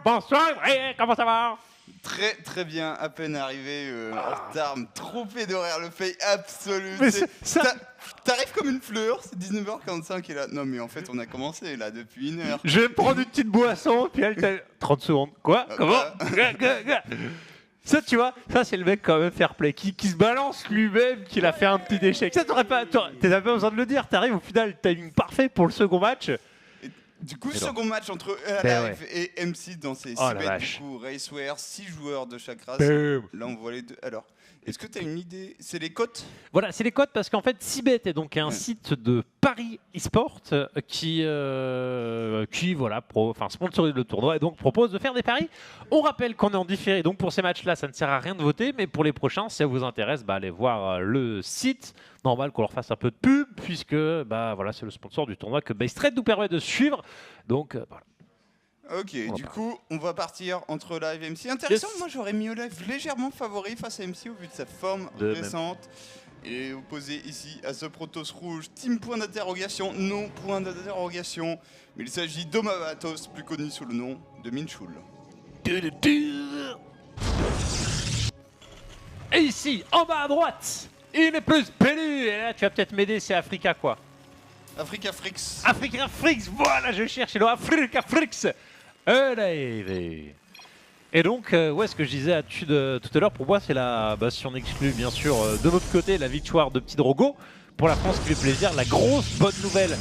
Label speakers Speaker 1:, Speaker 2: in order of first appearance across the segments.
Speaker 1: bonsoir, comment ça va?
Speaker 2: Très très bien, à peine arrivé en retard, trop d'horaire, le fail absolu.
Speaker 1: Mais ça...
Speaker 2: T'arrives comme une fleur, c'est 19h45 et là. Non mais en fait on a commencé là depuis 1 heure.
Speaker 1: Je vais me prendre une petite boisson, puis elle t'a... 30 secondes. Quoi? Comment? Ça, tu vois, ça c'est le mec quand même fair play, qui se balance lui-même, qu'il a fait un petit échec. Ça, t'aurais pas besoin de le dire, t'arrives au final, timing parfait pour le second match.
Speaker 2: Du coup, second match entre Alive et MC dans ces 6 bêtes, du coup, Raceware, 6 joueurs de chaque race. Là, on voit les deux. Alors, est-ce que tu as une idée? C'est les cotes?
Speaker 1: Voilà, c'est les cotes parce qu'en fait, Cibet est donc un site de Paris eSport qui voilà, sponsorise le tournoi et donc propose de faire des paris. On rappelle qu'on est en différé, donc pour ces matchs-là, ça ne sert à rien de voter, mais pour les prochains, si ça vous intéresse, allez voir le site. Normal qu'on leur fasse un peu de pub puisque voilà, c'est le sponsor du tournoi que Base Trade nous permet de suivre. Donc voilà.
Speaker 2: Ok, du coup, on va partir entre Live et MC. Intéressant, moi j'aurais mis Live légèrement favori face à MC au vu de sa forme récente. Et opposé ici à ce Protoss rouge, team point d'interrogation, non point d'interrogation. Mais il s'agit d'Omavatos, plus connu sous le nom de Minchul.
Speaker 1: Et ici, en bas à droite, il est plus pélu. Et là, tu vas peut-être m'aider, c'est Africa quoi?
Speaker 2: Africa Frix.
Speaker 1: Africa Frix, voilà, je cherche le Africa Frix. Et donc, ce que je disais tout à l'heure, pour moi, c'est la, si on exclut bien sûr de notre côté la victoire de Petit Drogo, pour la France qui fait plaisir, la grosse bonne nouvelle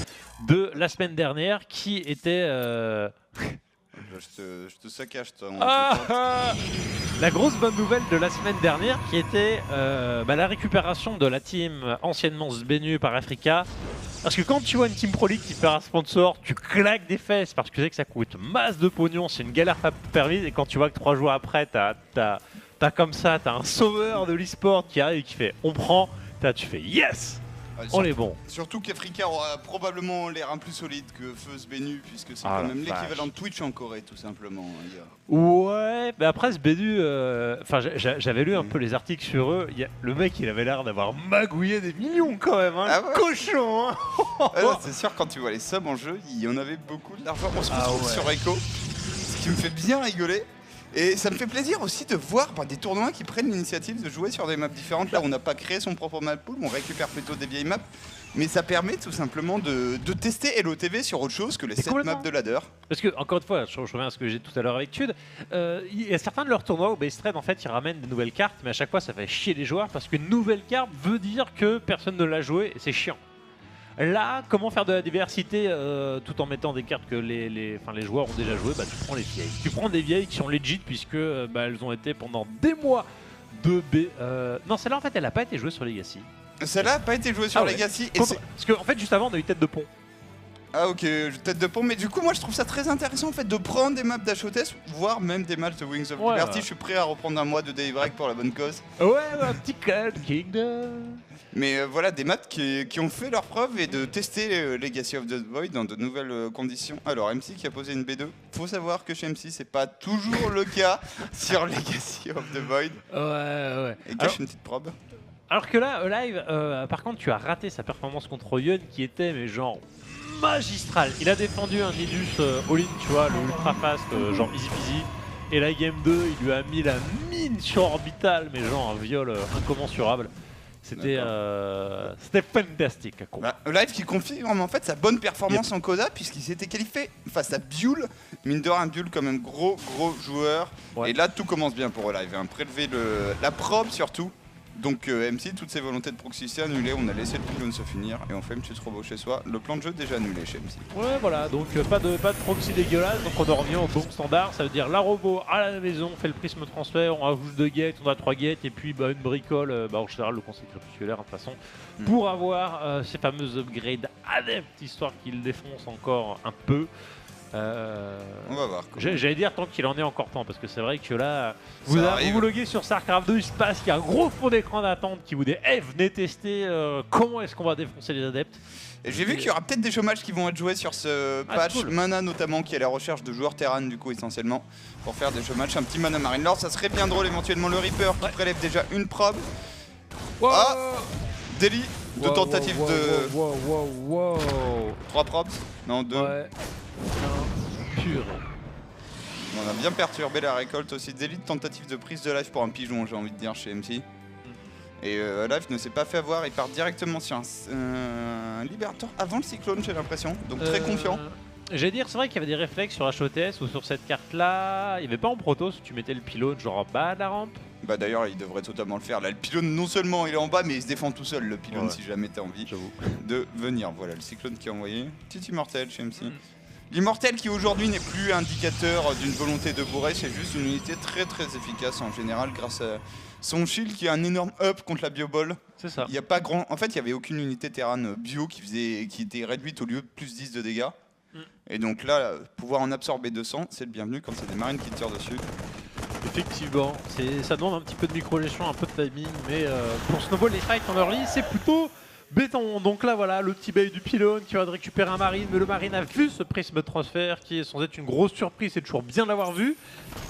Speaker 1: de la semaine dernière qui était...
Speaker 2: Je te saccage, toi.
Speaker 1: La grosse bonne nouvelle de la semaine dernière qui était la récupération de la team anciennement Sbenu par Africa. Parce que quand tu vois une team Pro League qui perd un sponsor, tu claques des fesses parce que tu sais que ça coûte masse de pognon, c'est une galère pas permise. Et quand tu vois que 3 jours après, t'as un sauveur de l'e-sport qui arrive et qui fait on prend, tu fais yes! On est bon.
Speaker 2: Surtout qu'Africa aura probablement l'air un plus solide que Feu Sbenu, puisque c'est quand même l'équivalent de Twitch en Corée, tout simplement.
Speaker 1: Ouais, mais après Sbenu, j'avais lu un peu les articles sur eux. Le mec, il avait l'air d'avoir magouillé des millions quand même, hein, cochon. Hein.
Speaker 2: C'est sûr, quand tu vois les subs en jeu, il y en avait beaucoup de l'argent. On se retrouve sur Echo, ce qui me fait bien rigoler. Et ça me fait plaisir aussi de voir des tournois qui prennent l'initiative de jouer sur des maps différentes. Là, on n'a pas créé son propre map pool, on récupère plutôt des vieilles maps. Mais ça permet tout simplement de tester LOTV sur autre chose que les 7 maps de ladder.
Speaker 1: Parce que, encore une fois, je reviens à ce que j'ai dit tout à l'heure avec Tude, il y a certains de leurs tournois où Base Trade, en fait, ils ramènent des nouvelles cartes, mais à chaque fois, ça fait chier les joueurs parce qu'une nouvelle carte veut dire que personne ne l'a joué et c'est chiant. Là, comment faire de la diversité tout en mettant des cartes que les joueurs ont déjà joué, tu prends les vieilles. Tu prends des vieilles qui sont legit puisque elles ont été pendant des mois de B. Non, celle-là, en fait, elle n'a pas été jouée sur Legacy.
Speaker 2: Celle-là n'a pas été jouée sur Legacy.
Speaker 1: Parce qu'en fait, juste avant, on a eu Tête de Pont.
Speaker 2: Ah ok, Tête de Pont, mais du coup moi je trouve ça très intéressant en fait de prendre des maps d'HOTS, voire même des maps de Wings of Liberty. Je suis prêt à reprendre un mois de Daybreak pour la bonne cause.
Speaker 1: Un petit Cloud Kingdom.
Speaker 2: Mais voilà, des maps qui ont fait leur preuve et de tester Legacy of the Void dans de nouvelles conditions. Alors MC qui a posé une B2, faut savoir que chez MC c'est pas toujours le cas sur Legacy of the Void.
Speaker 1: Ouais.
Speaker 2: Et cache une petite probe.
Speaker 1: Alors que là, live, par contre tu as raté sa performance contre Yun qui était mais genre magistral. Il a défendu un Nidus all-in, tu vois, le ultra fast, genre easy peasy. Et la game 2, il lui a mis la mine sur orbital, mais genre un viol incommensurable. C'était fantastique.
Speaker 2: Live qui confirme en fait sa bonne performance en Coda puisqu'il s'était qualifié face à Buell. Mine de rien, Buell quand même gros joueur. Et là tout commence bien pour Live. Prélever la probe surtout. Donc MC, toutes ses volontés de proxy c'est annulé, on a laissé le pylône se finir et on fait une petite robot chez soi. Le plan de jeu déjà annulé chez MC.
Speaker 1: Ouais voilà, donc pas de proxy dégueulasse, donc on en revient au bon standard, ça veut dire la robot à la maison, on fait le prisme transfert, on rajoute 2 gates, on a 3 gates et puis une bricole, en général le conseil crépusculaire de toute façon, pour avoir ces fameuses upgrades adeptes, histoire qu'il défonce encore un peu.
Speaker 2: On va voir.
Speaker 1: J'allais dire tant qu'il en est encore temps, parce que c'est vrai que là, vous loguez sur StarCraft 2, il se passe qu'il y a un gros fond d'écran d'attente qui vous dit venez tester comment est-ce qu'on va défoncer les adeptes.
Speaker 2: Et j'ai vu qu'il y aura peut-être des chômages qui vont être joués sur ce patch, cool. Mana notamment, qui est à la recherche de joueurs Terran du coup essentiellement, pour faire des chômages, un petit Mana Marine Lord, ça serait bien drôle éventuellement le Reaper qui prélève déjà une probe. Daily, 2 tentatives de... 3 probes. Non, 2.
Speaker 1: Ouais. Pur.
Speaker 2: On a bien perturbé la récolte aussi. D'élite tentative de prise de life pour un pigeon, j'ai envie de dire, chez MC. Et Life ne s'est pas fait avoir, il part directement sur un Liberator avant le cyclone, j'ai l'impression. Donc très confiant.
Speaker 1: J'allais dire, c'est vrai qu'il y avait des réflexes sur HOTS ou sur cette carte-là. Il n'y avait pas en Protoss où tu mettais le pylône genre en bas de la rampe.
Speaker 2: Bah d'ailleurs, il devrait totalement le faire. Là, le pylône, non seulement il est en bas, mais il se défend tout seul, le pylône, si jamais t'as envie de venir. Voilà, le cyclone qui est envoyé. Petit immortel chez MC. L'immortel qui aujourd'hui n'est plus indicateur d'une volonté de bourrer, c'est juste une unité très très efficace en général grâce à son shield qui a un énorme up contre la bioball.
Speaker 1: C'est ça.
Speaker 2: Il y a pas grand... En fait, il n'y avait aucune unité Terran bio qui était réduite au lieu de plus 10 de dégâts. Et donc là, pouvoir en absorber 200, c'est le bienvenu quand c'est des marines qui tirent dessus.
Speaker 1: Effectivement, ça demande un petit peu de micro-gestion, un peu de timing, mais pour snowball les fights en early, c'est plutôt béton. Donc là, voilà, le petit bail du pylône qui va récupérer un marine, mais le marine a vu ce prisme de transfert qui est censé être une grosse surprise, c'est toujours bien de l'avoir vu.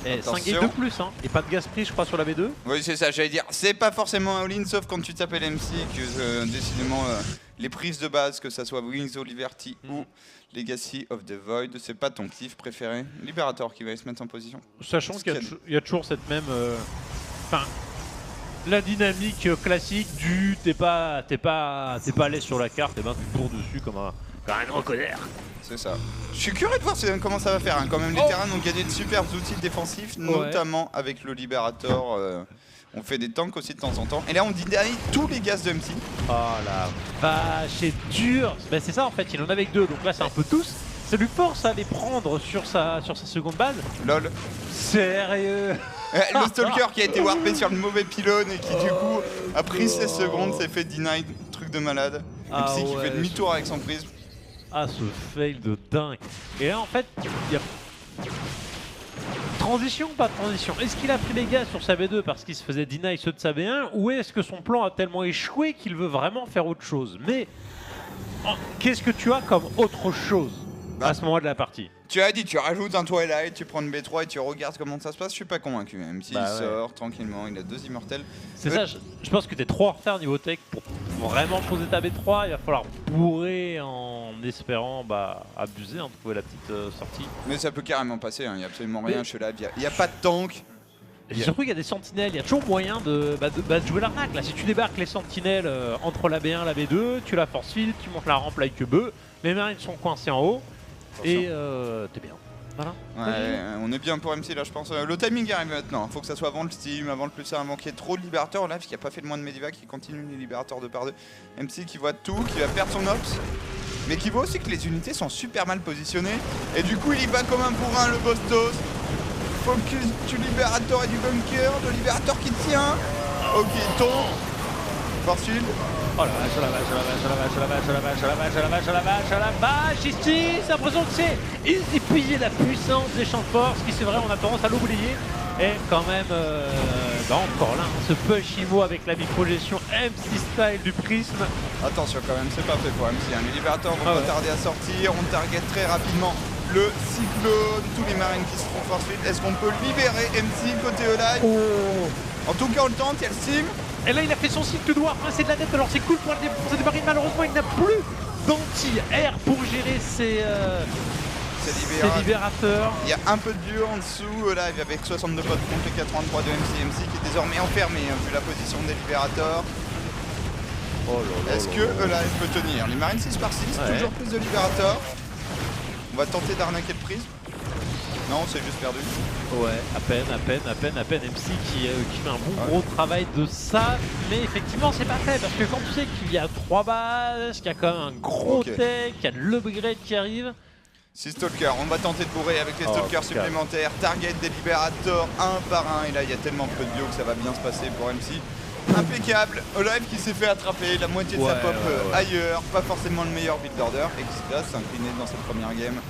Speaker 1: Et 5 games de plus, hein, et pas de gaspille, je crois, sur la B2.
Speaker 2: Oui, c'est ça, j'allais dire. C'est pas forcément un all-in, sauf quand tu t'appelles MC, que décidément les prises de base, que ça soit Wings of Liberty ou Legacy of the Void, c'est pas ton kiff préféré. Liberator qui va se mettre en position.
Speaker 1: Sachant qu'il y a toujours cette même... Enfin, la dynamique classique du t'es pas à l'aise sur la carte, et ben tu cours dessus comme un reconneur.
Speaker 2: C'est ça. Je suis curieux de voir comment ça va faire. Hein. Quand même, les terrains ont gagné de super outils défensifs, notamment avec le Liberator. On fait des tanks aussi de temps en temps. Et là, on dit derrière tous les gaz de MC.
Speaker 1: Oh la vache, c'est dur. Ben, c'est ça en fait, il en avait que 2, donc là c'est un peu tous. Ça lui force à les prendre sur sa seconde base.
Speaker 2: Lol.
Speaker 1: Sérieux.
Speaker 2: Le Stalker qui a été warpé sur le mauvais pylône et qui du coup a pris 16 secondes, s'est fait deny, truc de malade. MC qui fait demi-tour avec son prisme.
Speaker 1: Ah, ce fail de dingue. Et là en fait, il y a... Transition ou pas transition? Est-ce qu'il a pris les gars sur sa B2 parce qu'il se faisait deny ceux de sa B1, ou est-ce que son plan a tellement échoué qu'il veut vraiment faire autre chose? Mais qu'est-ce que tu as comme autre chose à ce moment de la partie?
Speaker 2: Tu as dit, tu rajoutes un Twilight, tu prends une B3 et tu regardes comment ça se passe. Je suis pas convaincu, même s'il sort tranquillement, il a 2 immortels.
Speaker 1: C'est ça, je pense que t'es trop en retard niveau tech pour vraiment poser ta B3. Il va falloir bourrer en espérant abuser, hein, de trouver la petite sortie.
Speaker 2: Mais ça peut carrément passer, il n'y a absolument rien chez Live. Il n'y a pas de tank.
Speaker 1: Et surtout, il y a des sentinelles, il y a toujours moyen de jouer l'arnaque. Là, si tu débarques les sentinelles entre la B1 et la B2, tu la force field, tu montes la rampe like bœuf, les marines sont coincés en haut. Et t'es bien. Voilà.
Speaker 2: Ouais, on est bien pour MC là, je pense. Le timing arrive maintenant. Faut que ça soit avant le Steam, avant le plus avant qu'il y ait trop de libérateurs là, parce qu'il n'y a pas fait de moins de Medivac, qui continue les libérateurs 2 par 2. MC qui voit tout, qui va perdre son ops, mais qui voit aussi que les unités sont super mal positionnées. Et du coup, il y va comme un bourrin, le Bostos. Focus du libérateur et du bunker. Le libérateur qui tient. Ok, il tombe. Force field.
Speaker 1: Oh la vache, oh la vache, oh la vache, oh la vache, oh la vache, oh la vache, oh la vache, oh la vache, oh la vache, oh la vache, ici, c'est l'impression que c'est épuiser la puissance des champs de force, qui c'est vrai, on a tendance à l'oublier. Et quand même, encore là, ce push Imo avec la micro-gestion MC style du prisme.
Speaker 2: Attention quand même, c'est pas fait pour MC. Les libérateurs vont pas tarder à sortir, on target très rapidement le cyclone, tous les marines qui se font force field. Est-ce qu'on peut libérer MC côté Alive? En tout cas, on le tente, il y a le sim.
Speaker 1: Et là, il a fait son cycle de doigt, c'est de la tête, alors c'est cool pour la défense des marines. Malheureusement, il n'a plus d'anti-air pour gérer ses libérateurs.
Speaker 2: Il y a un peu de dur en dessous, Live avec 62 potes contre les 83 de MC qui est désormais enfermé, vu la position des libérateurs. Est-ce que Live peut tenir? Les marines 6 par 6, toujours plus de libérateurs. On va tenter d'arnaquer le prisme. Non, c'est juste perdu.
Speaker 1: Ouais, à peine. MC qui fait un bon gros travail de ça, mais effectivement c'est pas fait parce que quand tu sais qu'il y a 3 bases, qu'il y a quand même un gros tech, qu'il y a de l'upgrade qui arrive.
Speaker 2: 6 stalkers, on va tenter de bourrer avec les stalkers supplémentaires, target des libérateurs un par un, et là il y a tellement peu de bio que ça va bien se passer pour MC. Impeccable, Olive qui s'est fait attraper la moitié de sa pop ailleurs, pas forcément le meilleur build order, et qui va s'incliner dans cette première game.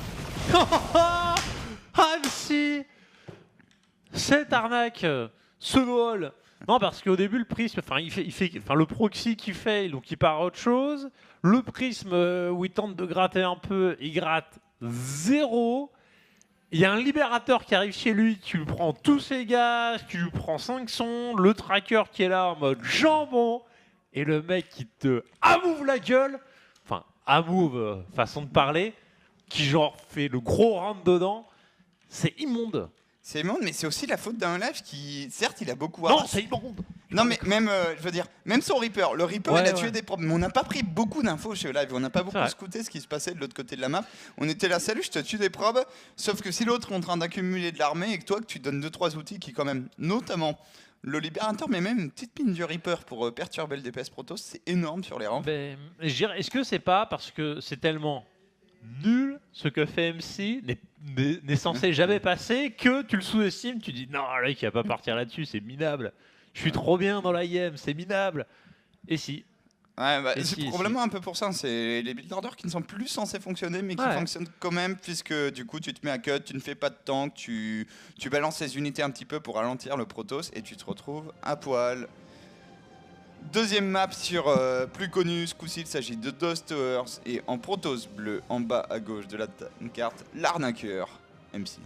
Speaker 1: MC, cette arnaque, ce vol. Non, parce qu'au début, le prisme, le proxy qui fail, donc il part à autre chose. Le prisme où il tente de gratter un peu, il gratte 0. Il y a un libérateur qui arrive chez lui, tu lui prends tous ses gaz, tu lui prends 5 sons, le tracker qui est là en mode jambon, et le mec qui te amouve la gueule, enfin, amouve, façon de parler, qui genre fait le gros round dedans. C'est immonde.
Speaker 2: C'est immonde, mais c'est aussi la faute d'un live qui, certes, il a beaucoup
Speaker 1: Non,
Speaker 2: harass.
Speaker 1: c'est immonde.
Speaker 2: Non, mais même, je veux dire, même son Reaper. Le Reaper,
Speaker 1: Ouais,
Speaker 2: il a
Speaker 1: ouais.
Speaker 2: tué des probes. Mais on n'a pas pris beaucoup d'infos chez Live. On n'a pas beaucoup
Speaker 1: vrai.
Speaker 2: scouté ce qui se passait de l'autre côté de la map. On était là, salut, je te tue des probes. Sauf que si l'autre est en train d'accumuler de l'armée et que toi, que tu donnes 2-3 outils qui, quand même, notamment le Libérateur, mais même une petite pine du Reaper pour perturber le DPS Protoss, c'est énorme sur les rangs.
Speaker 1: Ben, je dirais, est-ce que c'est pas parce que c'est tellement nul ce que fait MC n'est censé jamais passer que tu le sous-estimes, tu dis non, là il va pas partir là-dessus, c'est minable. Je suis trop bien dans la game, c'est minable. Et si.
Speaker 2: Ouais, bah,
Speaker 1: Et
Speaker 2: c'est
Speaker 1: si,
Speaker 2: probablement un peu pour ça. C'est les build orders qui ne sont plus censés fonctionner, mais qui
Speaker 1: Ouais.
Speaker 2: fonctionnent quand même, puisque du coup, tu te mets à cut, tu ne fais pas de tank, tu balances les unités un petit peu pour ralentir le Protoss et tu te retrouves à poil. Deuxième map sur plus connu, ce coup-ci il s'agit de Dust Towers et en Protoss bleu en bas à gauche de la carte, l'arnaqueur MC.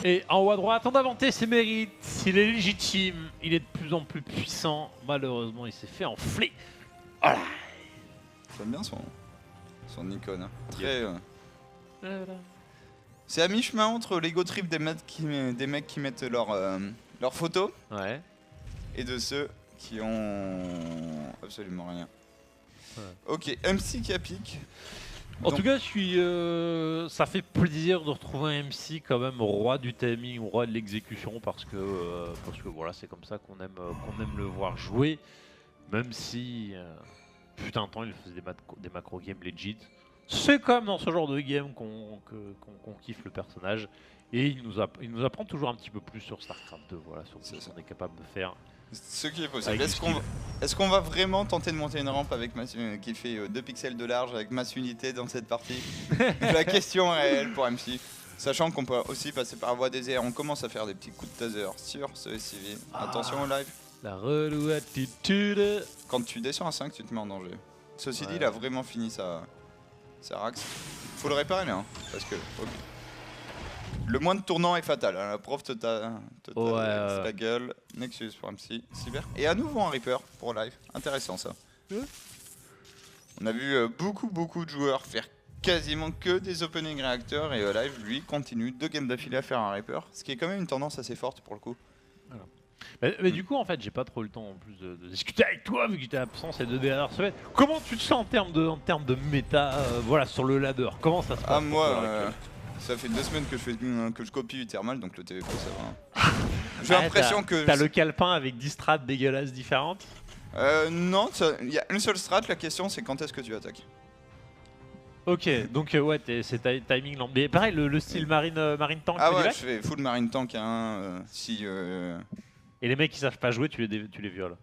Speaker 1: Et en haut à droite, on a vanté ses mérites, il est légitime, il est de plus en plus puissant. Malheureusement, il s'est fait enfler. Voilà.
Speaker 2: J'aime bien son icône. Hein. Très,
Speaker 1: Voilà.
Speaker 2: c'est à mi-chemin entre l'ego trip des mecs qui mettent leurs photos
Speaker 1: Ouais.
Speaker 2: et de ceux qui ont absolument rien.
Speaker 1: Ouais.
Speaker 2: Ok, MC qui a pique.
Speaker 1: En
Speaker 2: Donc-
Speaker 1: tout cas, ça fait plaisir de retrouver un MC quand même roi du timing, roi de l'exécution, parce que voilà, c'est comme ça qu'on aime le voir jouer, même si putain de temps il faisait des macro games legit. C'est comme dans ce genre de game qu'on kiffe le personnage, et il nous apprend toujours un petit peu plus sur StarCraft 2, voilà, sur
Speaker 2: C'est
Speaker 1: ce
Speaker 2: ça.
Speaker 1: qu'on est capable de faire.
Speaker 2: Ce qui est possible.
Speaker 1: Avec du
Speaker 2: Est-ce qu'on va vraiment tenter de monter une rampe avec qui fait 2 pixels de large avec masse unité dans cette partie? La question est réelle pour MC. Sachant qu'on peut aussi passer par la voie des airs, on commence à faire des petits coups de taser sur ce SCV. Attention au live.
Speaker 1: La relou attitude.
Speaker 2: Quand tu descends à 5, tu te mets en danger. Ceci dit,
Speaker 1: Ouais.
Speaker 2: il a vraiment fini sa rax. Faut le réparer là, hein, parce que... ok. Le moins de tournant est fatal, hein, la prof te
Speaker 1: Ouais.
Speaker 2: la gueule. Nexus pour MC, Cyber. Et à nouveau un Reaper pour live, intéressant ça.
Speaker 1: Ouais.
Speaker 2: On a vu beaucoup de joueurs faire quasiment que des opening réacteurs et live lui continue 2 games d'affilée à faire un Reaper, ce qui est quand même une tendance assez forte pour le coup.
Speaker 1: Mais du coup, en fait, j'ai pas trop le temps en plus de discuter avec toi vu que j'étais absent ces 2 dernières semaines. Comment tu te sens en termes de méta, voilà, sur le ladder? Comment ça se passe?
Speaker 2: Ah
Speaker 1: pour
Speaker 2: moi,
Speaker 1: toi, à l'heure actuelle
Speaker 2: ça fait 2 semaines que je copie du thermal, donc le TVP ça va. Hein. J'ai
Speaker 1: Ah,
Speaker 2: l'impression que...
Speaker 1: T'as le calepin avec 10 strats dégueulasses différentes?
Speaker 2: Non, il y a une seule strat, la question c'est quand est-ce que tu attaques.
Speaker 1: Ok, donc ouais, c'est timing lent. Mais pareil, le style marine tank,
Speaker 2: Ah
Speaker 1: tu
Speaker 2: ouais,
Speaker 1: les
Speaker 2: je fais full marine tank à 1, si...
Speaker 1: Et les mecs qui savent pas jouer, tu les violes.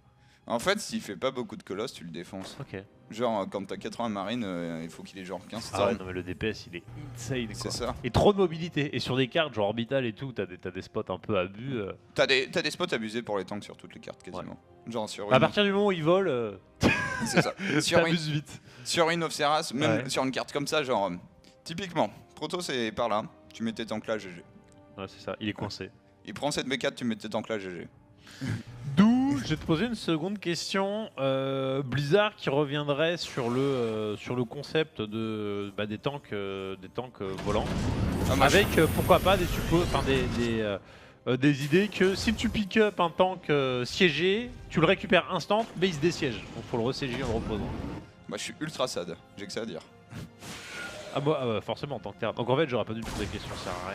Speaker 2: En fait, s'il fait pas beaucoup de colosses, tu le défonces.
Speaker 1: Ok.
Speaker 2: Genre, quand t'as 80 marines, il faut qu'il ait genre 15
Speaker 1: Ah ouais,
Speaker 2: stars.
Speaker 1: non mais le DPS il est insane
Speaker 2: C'est
Speaker 1: quoi.
Speaker 2: ça.
Speaker 1: Et trop de mobilité. Et sur des cartes genre orbital et tout, t'as des spots un peu abus.
Speaker 2: T'as des spots abusés pour les tanks sur toutes les cartes quasiment. Genre sur
Speaker 1: À
Speaker 2: une...
Speaker 1: partir du moment où ils volent,
Speaker 2: C'est ça. sur, une,
Speaker 1: t'abuses vite.
Speaker 2: sur une Obseras, même
Speaker 1: Ouais.
Speaker 2: sur une carte comme ça, genre... typiquement, Proto c'est par là, tu mets tes tanks là, GG.
Speaker 1: Ouais, c'est ça, il est coincé.
Speaker 2: Il prend cette B4, tu mets tes tanks là, GG.
Speaker 1: D'où, je vais te poser une seconde question. Blizzard qui reviendrait sur le concept des tanks volants.
Speaker 2: Ah, moi,
Speaker 1: Avec pourquoi pas des idées que si tu pick up un tank siégé, tu le récupères instant, mais il se désiège. Donc faut le ressiéger en le reposant.
Speaker 2: moi je suis ultra sad, j'ai que ça à dire.
Speaker 1: Ah moi forcément en tant que terrain. Donc en fait j'aurais pas dû te poser des questions, ça sert à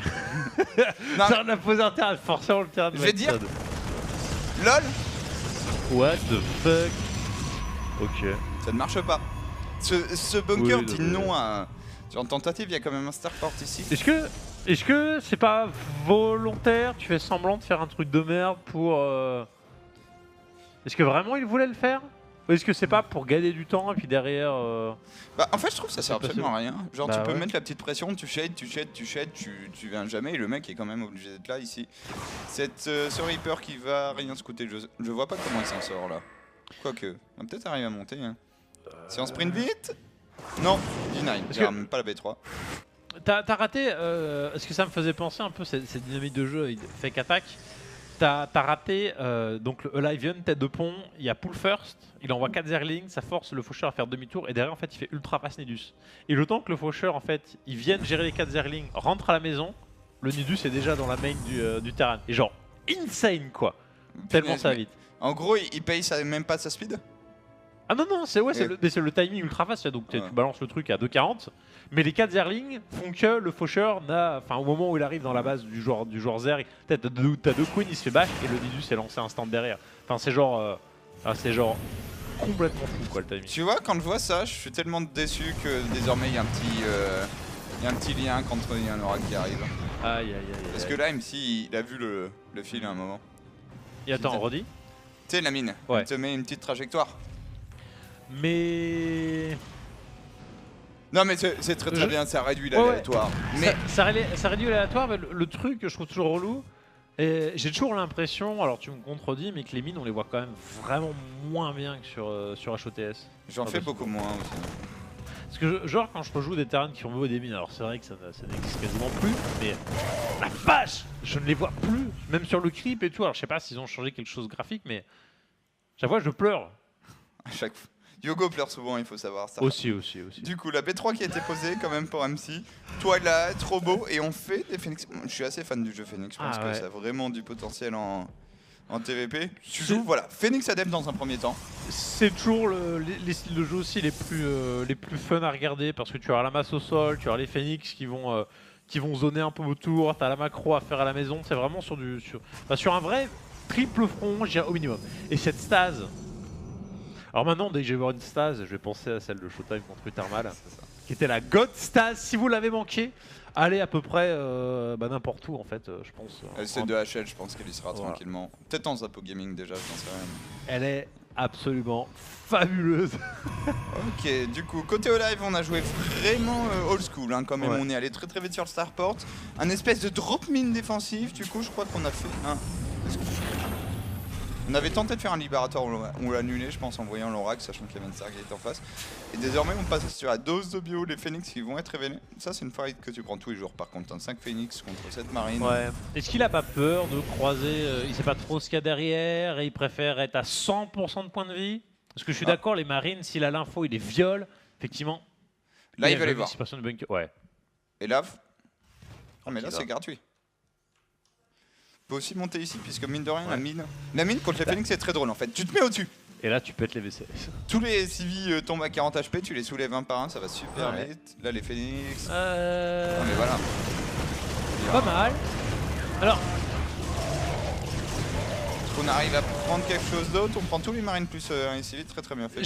Speaker 1: rien.
Speaker 2: Non,
Speaker 1: Ça de la poser un terrain, forcément le terrain de
Speaker 2: Je vais dire- LOL,
Speaker 1: What the fuck. Ok.
Speaker 2: ça ne marche pas. Ce bunker
Speaker 1: Oui,
Speaker 2: dit
Speaker 1: mais-
Speaker 2: non à... Genre en tentative, il y a quand même un Starport ici.
Speaker 1: Est-ce que c'est pas volontaire? Tu fais semblant de faire un truc de merde pour... Est-ce que vraiment il voulait le faire? Ou est-ce que c'est pas pour gagner du temps et puis derrière...
Speaker 2: Bah, en fait, je trouve que ça sert
Speaker 1: C'est
Speaker 2: absolument à rien. Genre,
Speaker 1: Bah
Speaker 2: tu peux
Speaker 1: ouais.
Speaker 2: mettre la petite pression, tu shades, tu viens jamais, et le mec est quand même obligé d'être là ici. Ce Reaper qui va rien scouter, je vois pas comment il s'en sort là. Quoique, on va peut-être arriver à monter. Hein. Si on sprint vite. Non, D9,
Speaker 1: Parce
Speaker 2: il
Speaker 1: que-
Speaker 2: même pas la B3.
Speaker 1: T'as raté... Est-ce que ça me faisait penser un peu cette dynamique de jeu avec fake attack? t'as raté donc le Alive Ion, tête de pont, il y a pull first, il envoie 4 Zerglings, ça force le faucheur à faire demi-tour et derrière en fait il fait ultra fast Nidus. Et le temps que le faucheur en fait il vienne gérer les 4 Zerglings, rentre à la maison, le Nidus est déjà dans la main du terrain. Et genre insane quoi, tellement ça va vite.
Speaker 2: En gros il paye même pas sa speed.
Speaker 1: Ah non non, c'est le timing ultra fast, donc tu balances le truc à 2,40, mais les 4 Zerglings font que le faucheur n'a, enfin au moment où il arrive dans la base du joueur Zerg, t'as deux queens, il se fait bash et le Nidus est lancé instant derrière. Enfin c'est genre complètement fou quoi le timing.
Speaker 2: Tu vois, quand je vois ça, je suis tellement déçu que désormais il y a un petit lien quand il y a un oracle qui arrive.
Speaker 1: Aïe.
Speaker 2: Parce que là MC il a vu le fil à un moment.
Speaker 1: Et attends, redis.
Speaker 2: Tu sais la mine, il te met une petite trajectoire.
Speaker 1: Mais...
Speaker 2: Non mais c'est très bien, ça réduit l'aléatoire. Mais
Speaker 1: ça réduit l'aléatoire, mais le truc que je trouve toujours relou, et j'ai toujours l'impression, alors tu me contredis, mais que les mines on les voit quand même vraiment moins bien que sur HOTS.
Speaker 2: J'en fais beaucoup moins aussi.
Speaker 1: Parce que genre quand je rejoue des terrains qui ont beau des mines, alors c'est vrai que ça n'existe quasiment plus, mais la vache, je ne les vois plus, même sur le creep et tout. Alors je sais pas s'ils ont changé quelque chose de graphique, mais chaque fois je pleure.
Speaker 2: À chaque fois. Yogo pleure souvent, il faut savoir ça.
Speaker 1: Aussi.
Speaker 2: Du coup, la B3 qui a été posée quand même pour MC. Twilight, Robo, et on fait des Phoenix. Je suis assez fan du jeu Phoenix, je pense que ça a vraiment du potentiel en TVP. Tu joues, voilà, Phoenix Adept dans un premier temps.
Speaker 1: C'est toujours les styles de jeu aussi les plus fun à regarder parce que tu as la masse au sol, tu as les Phoenix qui vont zoner un peu autour, tu as la macro à faire à la maison. C'est vraiment sur un vrai triple front, je dirais au minimum. Et cette stase. Alors maintenant, dès que je vais voir une stase, je vais penser à celle de Showtime contre Thermal, qui était la God Stase. Si vous l'avez manqué, allez à peu près n'importe où en fait, je pense.
Speaker 2: C'est de HL, je pense qu'elle y sera tranquillement. Peut-être en Zapo Gaming déjà, je pense rien.
Speaker 1: Elle est absolument fabuleuse.
Speaker 2: Ok, du coup, côté au live, on a joué vraiment old school, hein, quand même. On est allé très vite sur le starport. Un espèce de drop mine défensif, du coup, je crois qu'on a fait un... On avait tenté de faire un libérateur, on l'a annulé je pense en voyant l'oracle, sachant qu'il y avait une Stargate en face. Et désormais on passe sur la dose de bio, les Phoenix qui vont être révélés. Ça c'est une fight que tu prends tous les jours par contre, 5 Phoenix contre 7 marines.
Speaker 1: Ouais. Est-ce qu'il a pas peur de croiser, il sait pas trop ce qu'il y a derrière et il préfère être à 100% de points de vie? Parce que je suis d'accord, les marines, s'il a l'info, il les viole, effectivement.
Speaker 2: Là il va les voir.
Speaker 1: Ouais.
Speaker 2: Et là, mais là c'est gratuit. On peut aussi monter ici, puisque mine de rien, la mine contre les Phoenix c'est très drôle en fait. Tu te mets au-dessus.
Speaker 1: Et là, tu pètes les VCS.
Speaker 2: Tous les CV tombent à 40 HP, tu les soulèves un par un, ça va super vite. Là, les Phoenix. Non, mais voilà.
Speaker 1: Pas mal. Alors.
Speaker 2: Est-ce qu'on arrive à prendre quelque chose d'autre? On prend tous les marines plus un CV, très bien fait.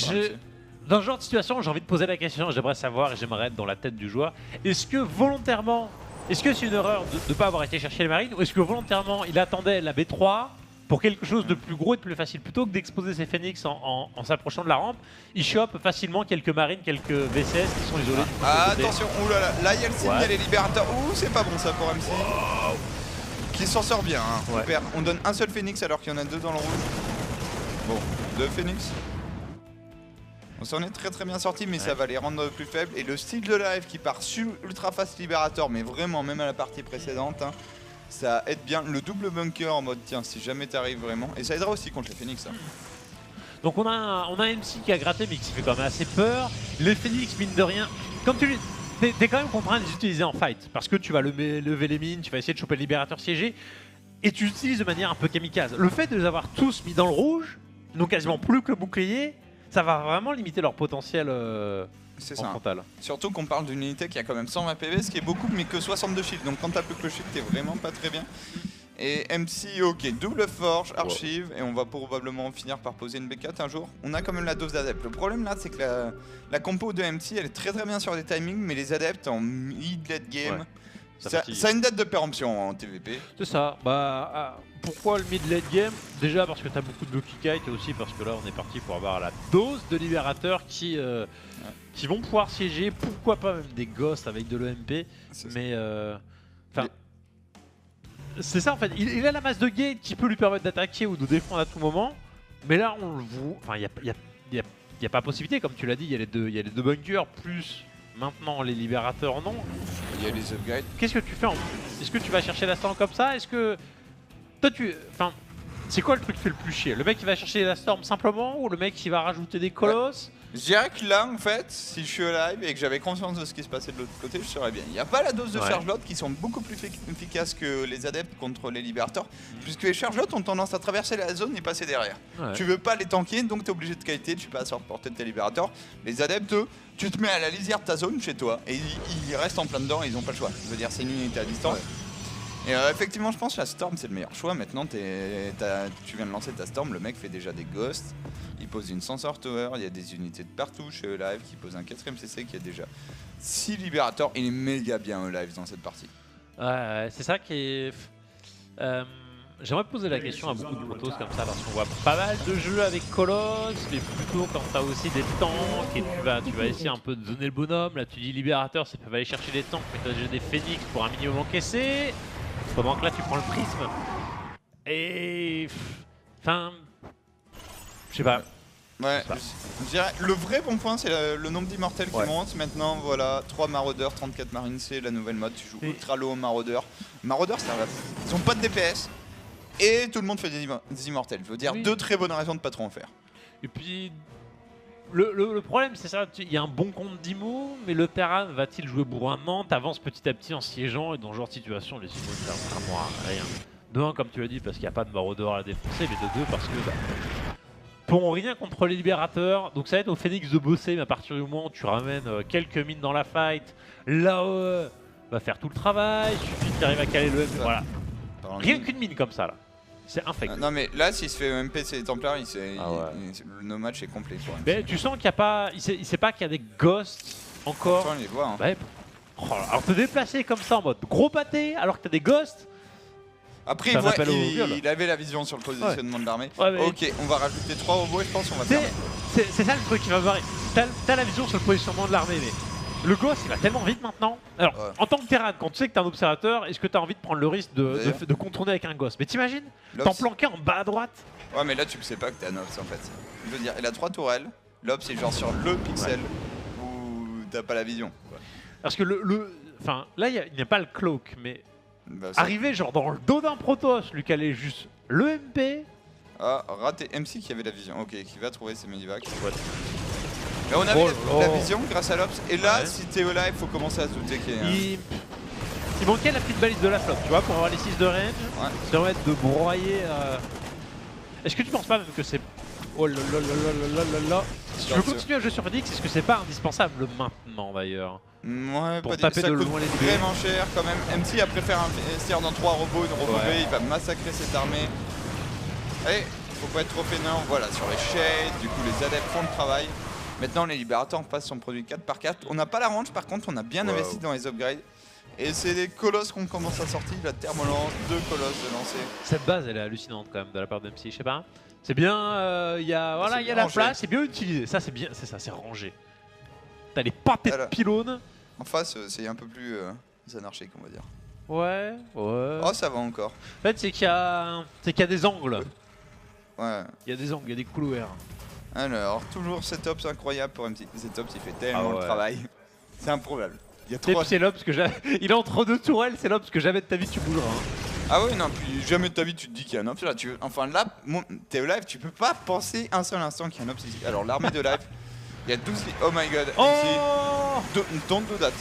Speaker 1: Dans ce genre de situation, j'ai envie de poser la question, j'aimerais savoir et j'aimerais être dans la tête du joueur. Est-ce que volontairement. Est-ce que c'est une erreur de ne pas avoir été chercher les marines ou est-ce que volontairement il attendait la B3 pour quelque chose de plus gros et de plus facile? Plutôt que d'exposer ses Phoenix en s'approchant de la rampe, il chope facilement quelques marines, quelques VCS qui sont isolés.
Speaker 2: Attention, oulala, là il y a le signe, il y a les libérateurs. Ouh, c'est pas bon ça pour MC. Qui s'en sort bien, hein. On donne un seul Phoenix alors qu'il y en a deux dans le rouge. Bon, deux Phoenix. On s'en est très bien sorti, mais ça va les rendre plus faibles. Et le style de live qui part ultra fast libérateur, mais vraiment, même à la partie précédente, hein, ça aide bien. Le double bunker en mode tiens, si jamais t'arrives vraiment. Et ça aidera aussi contre les Phoenix. Hein.
Speaker 1: Donc on a un MC qui a gratté, mais qui fait quand même assez peur. Les Phoenix, mine de rien, comme tu t'es quand même contraint de les utiliser en fight. Parce que tu vas lever les mines, tu vas essayer de choper le libérateur siégé. Et tu l'utilises de manière un peu kamikaze. Le fait de les avoir tous mis dans le rouge, ils n'ont quasiment plus que le bouclier. Ça va vraiment limiter leur potentiel frontal.
Speaker 2: Surtout qu'on parle d'une unité qui a quand même 120 PV, ce qui est beaucoup, mais que 62 shield. Donc quand t'as plus que le shield, t'es vraiment pas très bien. Et MC, ok, double forge, archive, et on va probablement finir par poser une B4 un jour. On a quand même la dose d'adeptes. Le problème là, c'est que la compo de MC, elle est très bien sur des timings, mais les adeptes en mid-late game, ça a une date de péremption en TVP.
Speaker 1: C'est ça. Pourquoi le mid-late game? Déjà parce que t'as beaucoup de lucky kite et aussi parce que là on est parti pour avoir la dose de libérateurs qui vont pouvoir siéger, pourquoi pas même des ghosts avec de l'EMP. Mais c'est ça en fait, il a la masse de gate qui peut lui permettre d'attaquer ou de défendre à tout moment. Mais là on le voit, enfin il n'y a pas possibilité, comme tu l'as dit, il y a les deux bunkers plus maintenant les libérateurs non.
Speaker 2: Il y a les upgrades.
Speaker 1: Qu'est-ce que tu fais en plus? Est-ce que tu vas chercher l'instant comme ça? Est-ce que Toi, enfin, c'est quoi le truc qui fait le plus chier? Le mec qui va chercher la Storm simplement ou le mec qui va rajouter des colosses?
Speaker 2: Je dirais que là, en fait, si je suis live et que j'avais conscience de ce qui se passait de l'autre côté, je serais bien. Il n'y a pas la dose de charge-lot qui sont beaucoup plus efficaces que les adeptes contre les libérateurs, puisque les charge-lot ont tendance à traverser la zone et passer derrière. Tu veux pas les tanker, donc tu es obligé de kiter, tu passes hors portée de tes libérateurs. Les adeptes, eux, tu te mets à la lisière de ta zone chez toi et ils restent en plein dedans et ils n'ont pas le choix. Je veux dire, c'est une unité à distance. Et effectivement, je pense que la Storm c'est le meilleur choix. Maintenant, tu viens de lancer ta Storm, le mec fait déjà des ghosts, il pose une Sensor Tower, il y a des unités de partout chez Live qui pose un 4ème CC qui a déjà 6 libérateurs. Il est méga bien Live dans cette partie.
Speaker 1: Ouais, c'est ça qui est. J'aimerais poser la question à beaucoup de protos comme ça parce qu'on voit pas mal de jeux avec Colosse, mais plutôt quand t'as aussi des tanks et tu vas essayer un peu de zoner le bonhomme. Là, tu dis libérateur, ça peut aller chercher des tanks, mais t'as déjà des phoenix pour un minimum encaissé. Pendant que là, tu prends le prisme. Et. Enfin. Je sais pas.
Speaker 2: Ouais, je dirais, le vrai bon point, c'est le nombre d'immortels qui monte. Maintenant, voilà, 3 maraudeurs, 34 marines, c'est la nouvelle mode. Tu joues ultra low maraudeurs. Maraudeurs, ils ont pas de DPS. Et tout le monde fait des immortels. Je veux dire, deux très bonnes raisons de pas trop en faire.
Speaker 1: Et puis. Le problème, c'est ça, il y a un bon compte d'IMO, mais le Terran va-t-il jouer bourrinement? T'avances petit à petit en siégeant, et dans ce genre de situation, les IMO ne servent vraiment à rien. De 1, comme tu l'as dit, parce qu'il n'y a pas de maraudeur à défoncer, mais de 2, parce que pour rien contre les libérateurs. Donc ça va être au Phoenix de bosser, mais à partir du moment où tu ramènes quelques mines dans la fight, l'AOE va faire tout le travail, il suffit qu'il arrive à caler le MP, voilà. Rien qu'une mine comme ça, là. C'est infect.
Speaker 2: Non mais là s'il se fait MP c'est Templar, le no match est complet pour MP.
Speaker 1: Mais tu sens qu'il n'y a pas. Il sait pas qu'il y a des ghosts encore.
Speaker 2: On les voit, hein.
Speaker 1: Ouais. Oh, alors te déplacer comme ça en mode gros pâté alors que t'as des ghosts.
Speaker 2: Après il avait la vision sur le positionnement de l'armée. Ok, on va rajouter 3 robots et je pense qu'on va faire.
Speaker 1: C'est ça le truc qui va varier. T'as la vision sur le positionnement de l'armée, mais le ghost il va tellement vite maintenant. Alors en tant que Terran, quand tu sais que t'es un observateur, est-ce que t'as envie de prendre le risque de contourner avec un ghost? Mais t'imagines, t'en planquer en bas à droite.
Speaker 2: Ouais mais là tu sais pas que t'es un Ops en fait. Je veux dire, il a 3 tourelles, l'Ops c'est genre sur le pixel où t'as pas la vision.
Speaker 1: Parce que enfin là il n'y a pas le cloak, mais arriver genre dans le dos d'un Protoss, lui caler juste le MP.
Speaker 2: Ah, raté MC qui avait la vision, ok, qui va trouver ses medivacs. Mais on avait la vision grâce à l'Ops, et là, si t'es au live, faut commencer à se douter qu'il y a
Speaker 1: il manquait la petite balise de la flotte, tu vois, pour avoir les 6 de range, ça va être de broyer. Est-ce que tu penses pas même que c'est... Oh là là là là là là. Si tu veux continuer à jouer sur Phoenix, est-ce que c'est pas indispensable maintenant d'ailleurs?
Speaker 2: Ouais,
Speaker 1: pour taper
Speaker 2: ça
Speaker 1: de
Speaker 2: coûte
Speaker 1: loin les
Speaker 2: vraiment cher quand même. MC a préféré investir dans 3 robots, une robot B, il va massacrer cette armée. Allez, faut pas être trop fainéant, voilà, sur les shades, du coup les adeptes font le travail. Maintenant les libérateurs passent son produit 4x4. On n'a pas la range par contre, on a bien investi dans les upgrades. Et c'est des colosses qu'on commence à sortir, la thermolance, 2 colosses de lancer.
Speaker 1: Cette base elle est hallucinante quand même de la part de MC, je sais pas. C'est bien, il y a la place, c'est bien utilisé, ça c'est bien, c'est ça, c'est rangé. T'as les pâtés de pylônes.
Speaker 2: En face c'est un peu plus anarchique on va dire.
Speaker 1: Ouais.
Speaker 2: Oh ça va encore.
Speaker 1: En fait c'est qu'il y a des angles.
Speaker 2: Ouais.
Speaker 1: Il y a des angles, il y a des couloirs.
Speaker 2: Alors, toujours setups incroyable pour MC. Setups il fait tellement le travail. C'est improbable. Il y a trop...
Speaker 1: c'est l'obs que j'avais. Il est entre 2 tourelles, c'est l'obs que jamais de ta vie tu bougeras.
Speaker 2: Ah oui, non, puis jamais de ta vie tu te dis qu'il y a un ops là. Enfin là, t'es au live, tu peux pas penser un seul instant qu'il y a un ops ici. Alors l'armée de live, il y a 12... Oh my god, don't do that.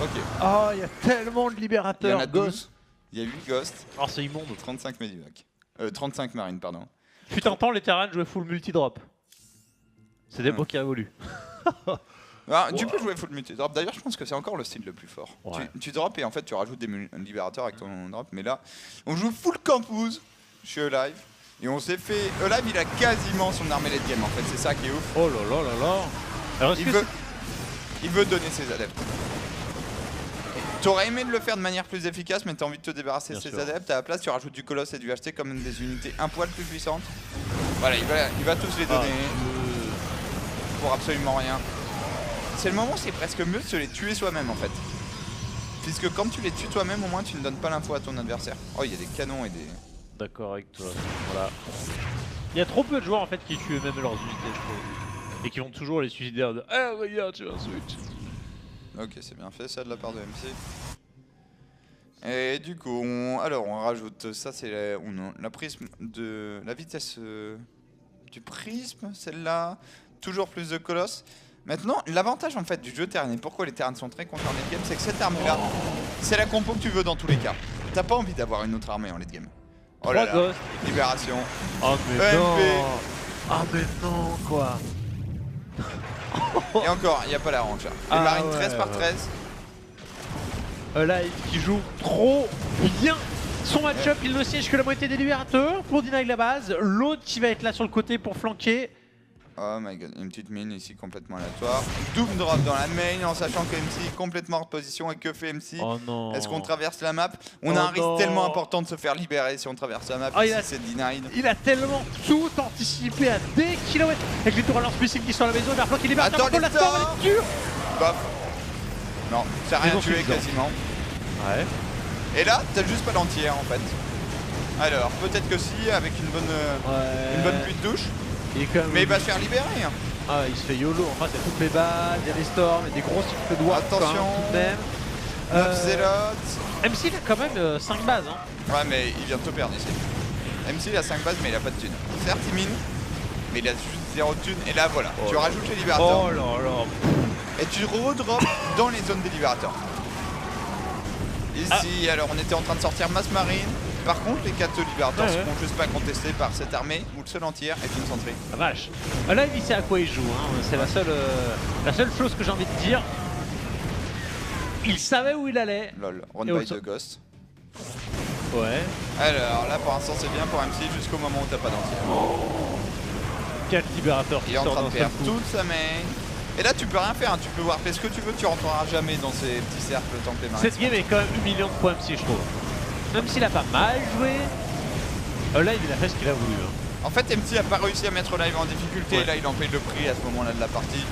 Speaker 2: Ok.
Speaker 1: Oh, il y a tellement de libérateurs.
Speaker 2: Il y en a 12. Il y a 8 ghosts.
Speaker 1: Oh, c'est immonde.
Speaker 2: 35 medivac. 35 marines, pardon.
Speaker 1: Fut un temps, les Terrans jouaient full multi-drop. C'est des mots qui révoluent.
Speaker 2: Tu peux jouer full multi-drop. D'ailleurs, je pense que c'est encore le style le plus fort. Tu drops et en fait, tu rajoutes des libérateurs avec ton drop. Mais là, on joue full campus chez Alive. Et on s'est fait... Alive, il a quasiment son armée late game en fait. C'est ça qui est ouf.
Speaker 1: Oh là là là là. Alors,
Speaker 2: il veut donner ses adeptes. T'aurais aimé de le faire de manière plus efficace, mais t'as envie de te débarrasser de ses adeptes. À la place, tu rajoutes du colosse et du HT comme des unités un poil plus puissantes. Voilà, il va tous les donner. Pour absolument rien. C'est le moment où c'est presque mieux de se les tuer soi-même en fait. Puisque quand tu les tues toi-même, au moins tu ne donnes pas l'info à ton adversaire. Oh, il y a des canons et des...
Speaker 1: D'accord avec toi. Voilà. Il y a trop peu de joueurs en fait qui tuent eux-mêmes leurs unités, je trouve. Et qui vont toujours les suicider de « Ah regarde, tu as un switch !»
Speaker 2: Ok, c'est bien fait ça de la part de MC. Et du coup, on rajoute ça, c'est la prisme de la vitesse du prisme, celle-là. Toujours plus de colosses. Maintenant, l'avantage en fait du jeu terrain et pourquoi les terrains sont très comptés en late game, c'est que cette arme-là, c'est la compo que tu veux dans tous les cas. T'as pas envie d'avoir une autre armée en late game. Oh là là, libération.
Speaker 1: Oh mais
Speaker 2: EMP.
Speaker 1: non. Ah mais non quoi.
Speaker 2: Et encore, il n'y a pas la range. Les marines 13 par 13.
Speaker 1: Là, qui joue trop bien son match-up, il ne siège que la moitié des libérateurs pour deny la base. L'autre qui va être là sur le côté pour flanquer.
Speaker 2: Oh my god, une petite mine ici complètement aléatoire. Doom drop dans la main en sachant que MC est complètement hors position. Et que fait MC?
Speaker 1: Oh non.
Speaker 2: Est-ce qu'on traverse la map? On a un risque tellement important de se faire libérer si on traverse la map.
Speaker 1: Oh,
Speaker 2: c'est denied.
Speaker 1: Il a tellement tout anticipé à des kilomètres. Avec les tours à lance-missile qui sont à la maison, il va flanquer libérateur.
Speaker 2: Attends,
Speaker 1: la storm, elle est dure.
Speaker 2: Bof. Non, ça a rien tué quasiment.
Speaker 1: Ouais.
Speaker 2: Et là, t'as juste pas l'entière en fait. Alors, peut-être que si, avec une bonne pluie de douche. Mais il va se faire libérer. Hein.
Speaker 1: Ah, il se fait YOLO. Enfin, c'est toutes les balles, il y a des storms, il y a des gros cycles de doigts.
Speaker 2: Attention.
Speaker 1: Tout de même.
Speaker 2: 9 zélotes.
Speaker 1: MC, il a quand même 5 bases. Hein.
Speaker 2: Ouais, mais il vient de te perdre ici. MC, il a 5 bases, mais il a pas de thunes. Certes, il mine, mais il a juste 0 de thunes. Et là, voilà, tu rajoutes les libérateurs.
Speaker 1: Oh là là.
Speaker 2: Et tu redrops dans les zones des libérateurs. Ici, alors on était en train de sortir masse marine. Par contre, les 4 libérateurs seront juste pas contestés par cette armée où le seul entier est une centrée.
Speaker 1: La vache. Là, il sait à quoi il joue. Hein. C'est la seule chose que j'ai envie de dire. Il savait où il allait.
Speaker 2: Lol, run by the ghost.
Speaker 1: Ouais.
Speaker 2: Alors là, pour l'instant, c'est bien pour MC jusqu'au moment où t'as pas d'entier.
Speaker 1: 4 libérateurs qui
Speaker 2: il est en train de perdre
Speaker 1: coup.
Speaker 2: toute sa main. Et là, tu peux rien faire. Hein. Tu peux voir faire ce que tu veux. Tu rentreras jamais dans ces petits cercles tant que les marines.
Speaker 1: Cette game est quand même humiliante pour MC, je trouve. Même s'il a pas mal joué, Live il a fait ce qu'il a voulu. Hein.
Speaker 2: En fait, MC a pas réussi à mettre Live en difficulté. Là, il en paye le prix à ce moment-là de la partie.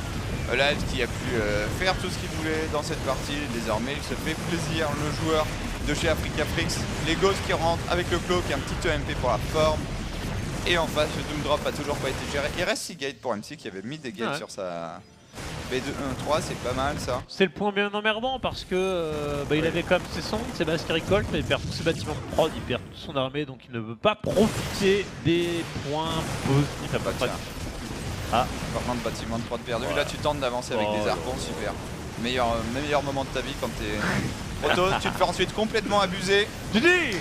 Speaker 2: Live qui a pu faire tout ce qu'il voulait dans cette partie. Désormais, il se fait plaisir. Le joueur de chez Africafrix. Les ghosts qui rentrent avec le cloak, un petit EMP pour la forme. Et en face, le Doom Drop a toujours pas été géré. Il reste 6 gates pour MC qui avait mis des gates sur sa B2-1-3, c'est pas mal ça.
Speaker 1: C'est le point bien emmerdant parce que il avait quand même ses sondes, ses bases qui récoltent, mais il perd tous ses bâtiments de prod, il perd toute son armée, donc il ne veut pas profiter des points positifs à peu près.
Speaker 2: Ah, parlant de bâtiments de prod perdu, là tu tentes d'avancer avec des archons, super. Meilleur moment de ta vie quand t'es proto, tu te fais ensuite complètement abuser.
Speaker 1: GG.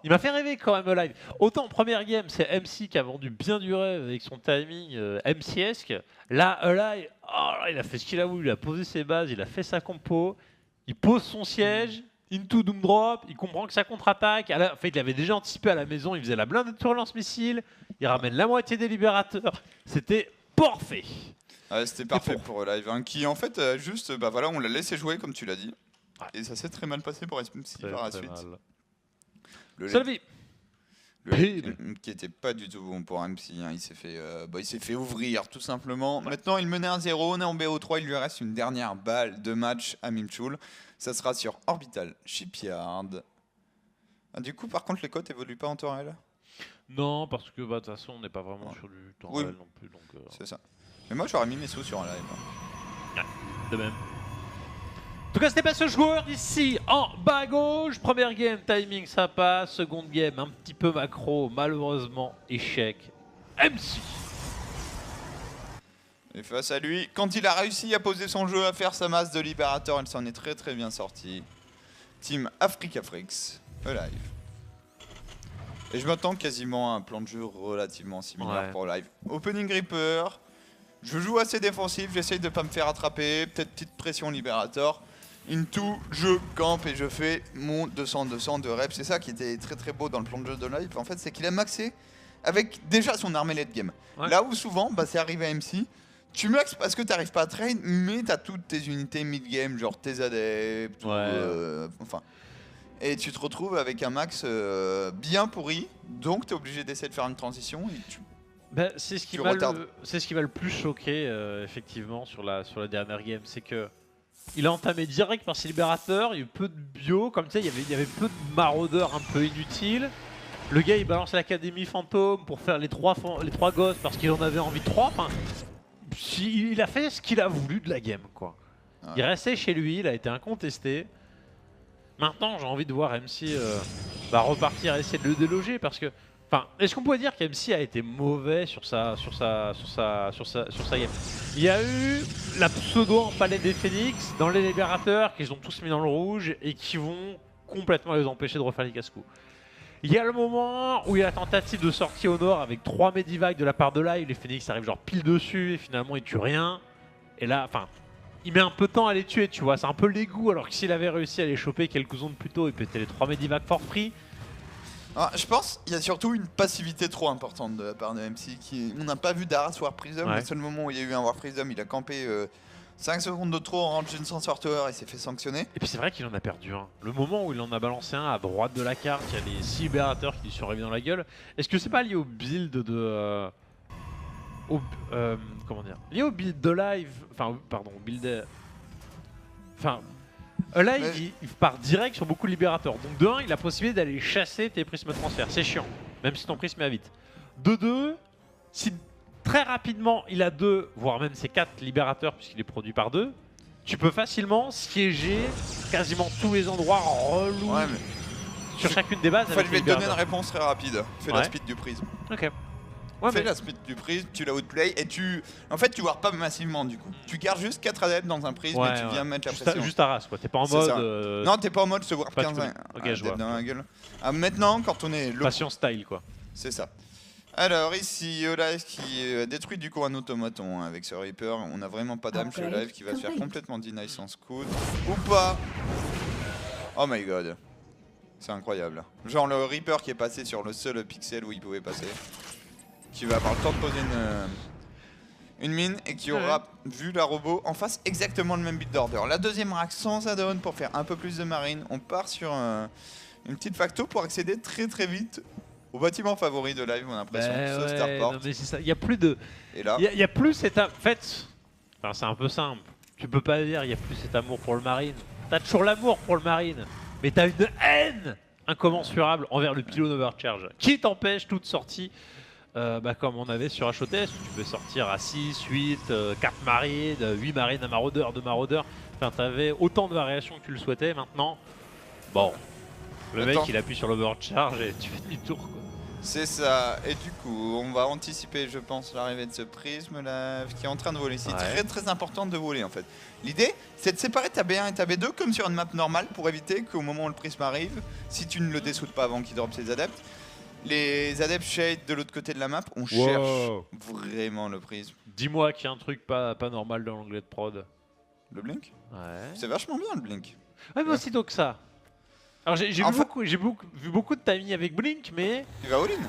Speaker 1: Il m'a fait rêver quand même Live. Autant en première game, c'est MC qui a vendu bien du rêve avec son timing MC-esque. Là, il a fait ce qu'il a voulu, il a posé ses bases, il a fait sa compo, il pose son siège, into Doom Drop, il comprend que ça contre-attaque. En fait, il avait déjà anticipé à la maison, il faisait la blinde de tour lance-missile, il ramène la moitié des libérateurs. C'était parfait.
Speaker 2: Ouais, c'était parfait pour Live, hein, qui en fait juste, voilà, on l'a laissé jouer comme tu l'as dit. Et ça s'est très mal passé pour MC par la suite. Le qui était pas du tout bon pour MC, hein. Il s'est fait ouvrir tout simplement. Maintenant il menait 1-0, on est en BO3, il lui reste une dernière balle de match à Mimchul. Ça sera sur Orbital Shipyard. Ah, du coup par contre les cotes évoluent pas en temps réel?
Speaker 1: Non, parce que de toute façon on n'est pas vraiment sur du temps réel non plus.
Speaker 2: C'est ça. Mais moi j'aurais mis mes sous sur un live.
Speaker 1: Ouais, de même. En tout cas, c'était pas ce joueur ici en bas à gauche. Première game, timing, ça passe. Seconde game, un petit peu macro, malheureusement, échec. MC.
Speaker 2: Et face à lui, quand il a réussi à poser son jeu, à faire sa masse de libérateur, il s'en est très très bien sorti. Team Africafrix, Live. Et je m'attends quasiment à un plan de jeu relativement similaire pour Live. Opening Reaper, je joue assez défensif, j'essaye de pas me faire attraper, peut-être petite pression libérateur. Into, je campe et je fais mon 200-200 de reps. C'est ça qui était très très beau dans le plan de jeu de Live. En fait, c'est qu'il a maxé avec déjà son armée late game. Ouais. Là où souvent, c'est arrivé à MC, tu maxes parce que tu n'arrives pas à trade, mais tu as toutes tes unités mid-game, genre tes adeptes, enfin. Et tu te retrouves avec un max bien pourri, donc tu es obligé d'essayer de faire une transition. Et
Speaker 1: c'est ce qui m'a le plus choqué, effectivement, sur la dernière game. C'est que il a entamé direct par ses libérateurs, il y a eu peu de bio, comme tu sais, il y avait peu de maraudeurs un peu inutiles. Le gars il balance l'académie fantôme pour faire les trois gosses parce qu'il en avait envie de 3. Enfin, il a fait ce qu'il a voulu de la game, quoi. Ouais. Il restait chez lui, il a été incontesté. Maintenant, j'ai envie de voir MC repartir et essayer de le déloger parce que. Enfin, est-ce qu'on pourrait dire qu'MC a été mauvais sur sa game? Il y a eu la pseudo en palais des Phoenix dans les libérateurs qu'ils ont tous mis dans le rouge et qui vont complètement les empêcher de refaire les casse-coups. Il y a le moment où il y a la tentative de sortie au nord avec 3 Medivac de la part de Live, les Phoenix arrivent genre pile dessus et finalement ils tuent rien. Et là, enfin, il met un peu de temps à les tuer, tu vois, c'est un peu l'égout alors que s'il avait réussi à les choper quelques secondes plus tôt, il pétait les 3 Medivac for free.
Speaker 2: Ah, je pense qu'il y a surtout une passivité trop importante de la part de MC. On n'a pas vu d'Aras War Prism.
Speaker 1: Ouais.
Speaker 2: Le seul moment où il y a eu un War Prism, il a campé 5 secondes de trop en range d'une Sans Tower et s'est fait sanctionner.
Speaker 1: Et puis c'est vrai qu'il en a perdu un. Le moment où il en a balancé un à droite de la carte, il y a les 6 libérateurs qui lui sont arrivés dans la gueule. Est-ce que c'est pas lié au build de. Comment dire? Lié au build de Live. Enfin, pardon, au build. Enfin. Live, il part direct sur beaucoup de libérateurs. Donc de 1, il a la possibilité d'aller chasser tes prismes transfert. C'est chiant, même si ton prisme est à vite. De 2, si très rapidement il a 2, voire même c'est 4 libérateurs puisqu'il est produit par 2, tu peux facilement siéger quasiment tous les endroits relous sur chacune des bases.
Speaker 2: En fait, je vais te donner une réponse très rapide. Fais la speed du prisme.
Speaker 1: Ok. Ouais,
Speaker 2: fais la speed du prisme, tu la outplay et en fait tu warp pas massivement du coup. Tu gardes juste 4 adeptes dans un prisme et tu viens mettre la pression.
Speaker 1: Juste à race quoi, t'es pas en mode...
Speaker 2: Non, t'es pas en mode se warp 15
Speaker 1: ok, je vois.
Speaker 2: dans la gueule. Ah, maintenant quand on est...
Speaker 1: Passion style quoi.
Speaker 2: C'est ça. Alors ici, Olive qui détruit du coup un automaton avec ce Reaper. On a vraiment pas d'âme chez Olive qui va se faire complètement deny sans scout. Ou pas. Oh my god. C'est incroyable. Genre le Reaper qui est passé sur le seul pixel où il pouvait passer. Qui va avoir le temps de poser une mine et qui aura vu la robot en face exactement le même build order. La deuxième rack sans add-on pour faire un peu plus de marine. On part sur une petite facto pour accéder très très vite au bâtiment favori de Live, on a l'impression, ce Starport.
Speaker 1: Non mais c'est ça, il y a plus de...
Speaker 2: Et là...
Speaker 1: Il y a plus cet... En fait, enfin, c'est un peu simple. Tu peux pas dire il y a plus cet amour pour le marine. T'as toujours l'amour pour le marine, mais t'as une haine incommensurable envers le pylône overcharge qui t'empêche toute sortie. Comme on avait sur HOTS, où tu peux sortir à 6, 8, 4 marines, 8 marines à maraudeur, 2 maraudeurs. Enfin, t'avais autant de variations que tu le souhaitais. Maintenant, bon, le mec il appuie sur l'overcharge et tu fais demi-tour quoi.
Speaker 2: C'est ça, et du coup, on va anticiper, je pense, l'arrivée de ce prisme là, qui est en train de voler. C'est très très important de voler en fait. L'idée, c'est de séparer ta B1 et ta B2 comme sur une map normale pour éviter qu'au moment où le prisme arrive, si tu ne le dessoutes pas avant qu'il drop ses adeptes, les adeptes shade de l'autre côté de la map, on cherche vraiment le prisme.
Speaker 1: Dis-moi qu'il y a un truc pas normal dans l'onglet de prod.
Speaker 2: Le blink?
Speaker 1: Ouais.
Speaker 2: C'est vachement bien le blink.
Speaker 1: Ouais, mais aussi donc ça. Alors j'ai vu beaucoup de timing avec Blink, mais...
Speaker 2: Il va all-in.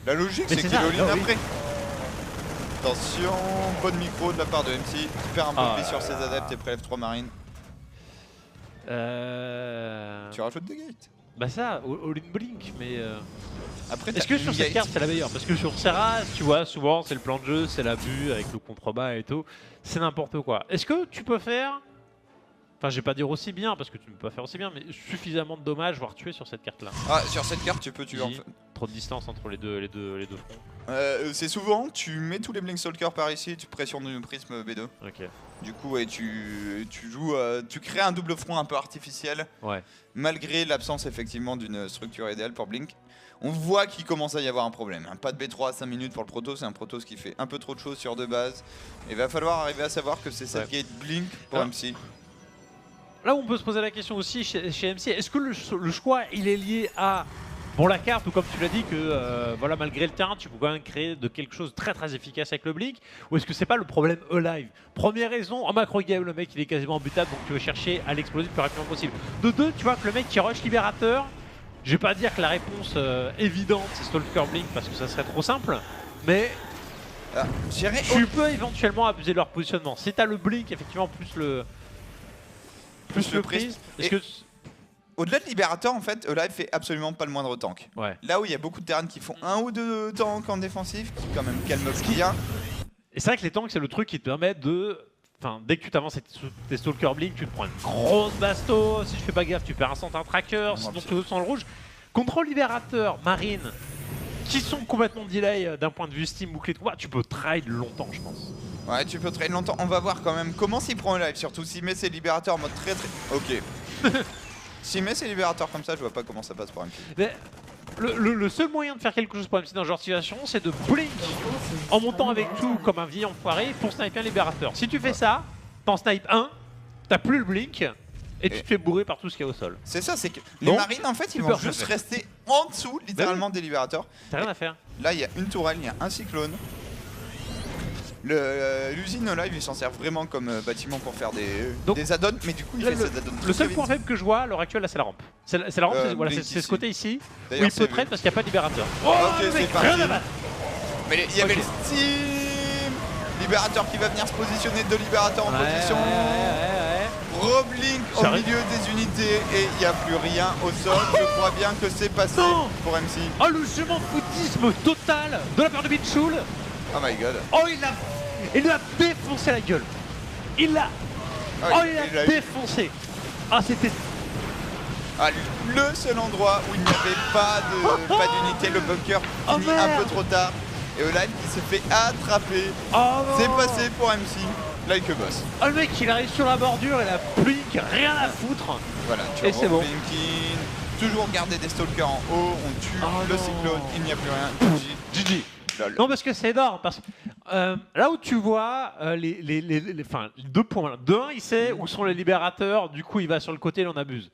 Speaker 2: La logique, c'est qu'il all-in après. Attention, bonne micro de la part de MC. Il perd un peu de vie sur ses adeptes et prélève 3 marines. Tu rajoutes des gates.
Speaker 1: Bah ça, all-in Blink, mais...
Speaker 2: Après,
Speaker 1: est-ce que sur cette carte c'est la meilleure? Parce que sur Serra, tu vois, souvent c'est le plan de jeu, c'est l'abus avec le contrebas et tout. C'est n'importe quoi. Est-ce que tu peux faire... Enfin, je vais pas dire aussi bien, parce que tu ne peux pas faire aussi bien, mais suffisamment de dommages, voire tuer sur cette carte-là.
Speaker 2: Ah, sur cette carte, tu peux tuer en fait.
Speaker 1: Trop de distance entre les deux fronts.
Speaker 2: C'est souvent, tu mets tous les Blinkstalkers par ici, tu pressionnes le prisme B2.
Speaker 1: Ok.
Speaker 2: Du coup, tu joues, tu crées un double front un peu artificiel.
Speaker 1: Ouais.
Speaker 2: Malgré l'absence effectivement d'une structure idéale pour Blink. On voit qu'il commence à y avoir un problème. Pas de B3 à 5 minutes pour le Protoss, c'est un Protoss qui fait un peu trop de choses sur deux bases. Il va falloir arriver à savoir que c'est cette gate Blink pour MC.
Speaker 1: Là où on peut se poser la question aussi chez MC, est-ce que le choix il est lié à la carte, ou comme tu l'as dit que voilà, malgré le terrain tu peux quand même créer de quelque chose de très très efficace avec le Blink, ou est-ce que c'est pas le problème Alive? Première raison, en macro game le mec il est quasiment butable, donc tu veux chercher à l'exploser le plus rapidement possible. De deux, tu vois que le mec qui rush libérateur, je vais pas dire que la réponse évidente c'est Stalker Blink parce que ça serait trop simple, mais tu peux éventuellement abuser de leur positionnement. Si t'as le Blink effectivement plus le prisme.
Speaker 2: Au-delà de Libérateur, en fait, Alive fait absolument pas le moindre tank.
Speaker 1: Ouais.
Speaker 2: Là où il y a beaucoup de terrains qui font 1 ou 2 tanks en défensif, qui quand même calme bien.
Speaker 1: Et c'est vrai que les tanks, c'est le truc qui te permet de... Enfin, dès que tu t'avances tes Stalker Blink, tu te prends une grosse basto. Si tu fais pas gaffe, tu perds un centre tracker. Sinon, tu es dans le rouge. Contre Libérateur, Marine, qui sont complètement delay d'un point de vue Steam ou clé de combat, tu peux trade longtemps, je pense.
Speaker 2: Ouais, tu peux trade longtemps. On va voir quand même comment s'il prend Alive, surtout s'il met ses Libérateurs en mode très... Ok. S'il met ses libérateurs comme ça, je vois pas comment ça passe pour MC.
Speaker 1: Mais le seul moyen de faire quelque chose pour MC dans ce genre de situation, c'est de blink en montant avec tout comme un vieil enfoiré pour sniper un libérateur. Si tu fais ça, t'en snipe un, t'as plus le blink et tu te fais bourrer par tout ce qu'il y a au sol.
Speaker 2: C'est ça, c'est que les marines en fait ils vont juste rester en dessous littéralement des libérateurs.
Speaker 1: T'as rien à faire.
Speaker 2: Là il y a une tourelle, il y a un cyclone. L'usine live il s'en sert vraiment comme bâtiment pour faire des add-ons, mais du coup il fait ses add-ons.
Speaker 1: Le seul point faible que je vois à l'heure actuelle là c'est la rampe. C'est la rampe, voilà, c'est ce côté ici où il peut trade parce qu'il n'y a pas de libérateur.
Speaker 2: Oh, ok, c'est parti. Mais il y avait le Steam libérateur qui va venir se positionner, deux libérateurs en position. Reblink au milieu des unités et il n'y a plus rien au sol. Je crois bien que c'est passé pour MC.
Speaker 1: Oh le je m'en foutisme total de la part de Mitchell.
Speaker 2: Oh my god.
Speaker 1: Oh il lui a défoncé la gueule. Il l'a défoncé. Ah c'était...
Speaker 2: Ah, le seul endroit où il n'y avait pas d'unité, le bunker finit un peu trop tard. Et Olive qui se fait attraper. C'est passé pour MC. Like a boss.
Speaker 1: Oh le mec il arrive sur la bordure et la blink, rien à foutre.
Speaker 2: Voilà, tu vois bon. Blinking, toujours garder des stalkers en haut, on tue le cyclone, il n'y a plus rien.
Speaker 1: GG. Non parce que c'est énorme, parce que là où tu vois enfin, 2 points. De 1 il sait où sont les libérateurs, du coup il va sur le côté et il en abuse.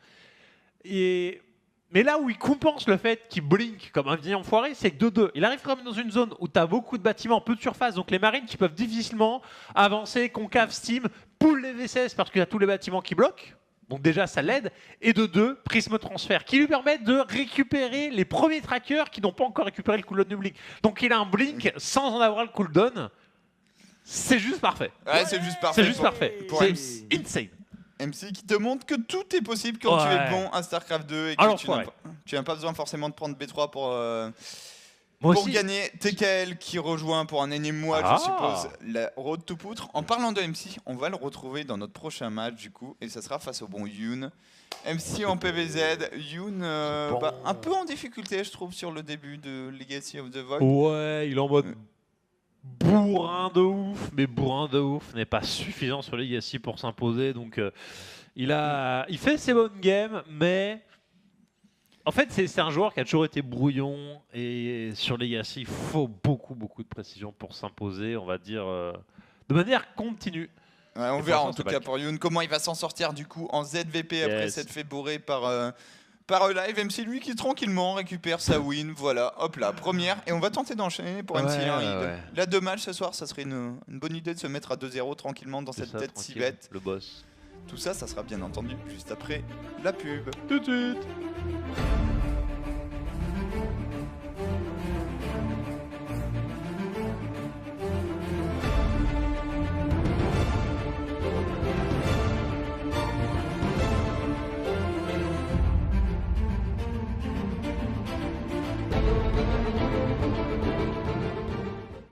Speaker 1: Mais là où il compense le fait qu'il blink comme un vieil enfoiré, c'est que de 2, il arrive quand même dans une zone où tu as beaucoup de bâtiments, peu de surface, donc les marines qui peuvent difficilement avancer, concave, steam, pull les VCS parce qu'il y a tous les bâtiments qui bloquent. Donc déjà ça l'aide. Et de 2, prisme transfert qui lui permet de récupérer les premiers trackers qui n'ont pas encore récupéré le cooldown du blink. Donc il a un blink sans en avoir le cooldown. C'est juste parfait.
Speaker 2: Ouais, c'est juste parfait.
Speaker 1: C'est juste parfait. C'est insane.
Speaker 2: MC qui te montre que tout est possible quand tu es bon à StarCraft 2 et que tu n'as pas besoin forcément de prendre B3 pour gagner. TKL qui rejoint pour un énième mois, je suppose, la Road to Poutre. En parlant de MC, on va le retrouver dans notre prochain match du coup, et ça sera face au bon Yoon. MC en PVZ, Yoon un peu en difficulté je trouve sur le début de Legacy of the Void.
Speaker 1: Ouais, il est en mode bourrin de ouf, mais bourrin de ouf n'est pas suffisant sur Legacy pour s'imposer, donc il fait ses bonnes games, mais en fait c'est un joueur qui a toujours été brouillon, et sur Legacy il faut beaucoup de précision pour s'imposer, on va dire, de manière continue.
Speaker 2: Ouais, on verra en tout cas pour Yoon comment il va s'en sortir du coup en ZVP après s'être fait bourrer par Live. MC lui qui tranquillement récupère sa win, voilà, hop là, première, et on va tenter d'enchaîner pour MC. Là 2 matchs ce soir, ça serait une bonne idée de se mettre à 2-0 tranquillement dans cette tête si bête.
Speaker 1: Le boss.
Speaker 2: Tout ça, ça sera bien entendu juste après la pub.
Speaker 1: Tout de suite.